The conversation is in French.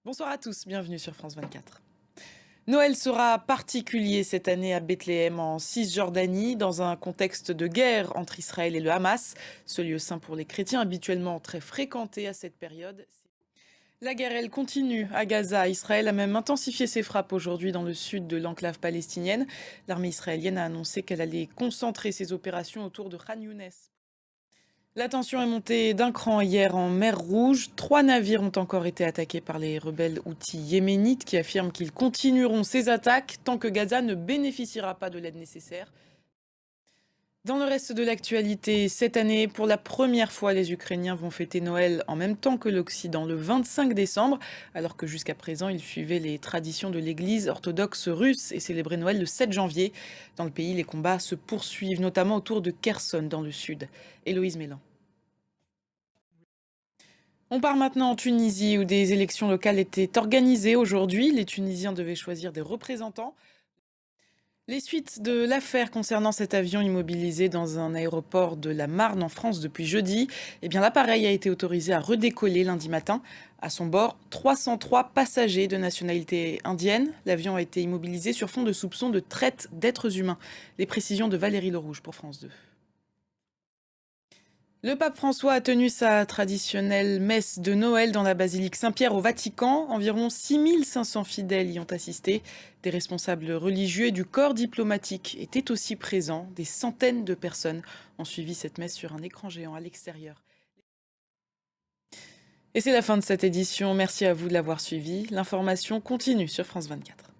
Bonsoir à tous, bienvenue sur France 24. Noël sera particulier cette année à Bethléem en Cisjordanie, dans un contexte de guerre entre Israël et le Hamas, ce lieu saint pour les chrétiens habituellement très fréquenté à cette période. La guerre, elle continue à Gaza. Israël a même intensifié ses frappes aujourd'hui dans le sud de l'enclave palestinienne. L'armée israélienne a annoncé qu'elle allait concentrer ses opérations autour de Khan Younes. La tension est montée d'un cran hier en mer Rouge. 3 navires ont encore été attaqués par les rebelles houthis yéménites qui affirment qu'ils continueront ces attaques tant que Gaza ne bénéficiera pas de l'aide nécessaire. Dans le reste de l'actualité, cette année, pour la première fois, les Ukrainiens vont fêter Noël en même temps que l'Occident, le 25 décembre, alors que jusqu'à présent, ils suivaient les traditions de l'Église orthodoxe russe et célébraient Noël le 7 janvier. Dans le pays, les combats se poursuivent, notamment autour de Kherson, dans le sud. Héloïse Mélan. On part maintenant en Tunisie où des élections locales étaient organisées aujourd'hui. Les Tunisiens devaient choisir des représentants. Les suites de l'affaire concernant cet avion immobilisé dans un aéroport de la Marne en France depuis jeudi, l'appareil a été autorisé à redécoller lundi matin. À son bord, 303 passagers de nationalité indienne. L'avion a été immobilisé sur fond de soupçons de traite d'êtres humains. Les précisions de Valérie Lerouge pour France 2. Le pape François a tenu sa traditionnelle messe de Noël dans la basilique Saint-Pierre au Vatican. Environ 6500 fidèles y ont assisté. Des responsables religieux et du corps diplomatique étaient aussi présents. Des centaines de personnes ont suivi cette messe sur un écran géant à l'extérieur. Et c'est la fin de cette édition. Merci à vous de l'avoir suivi. L'information continue sur France 24.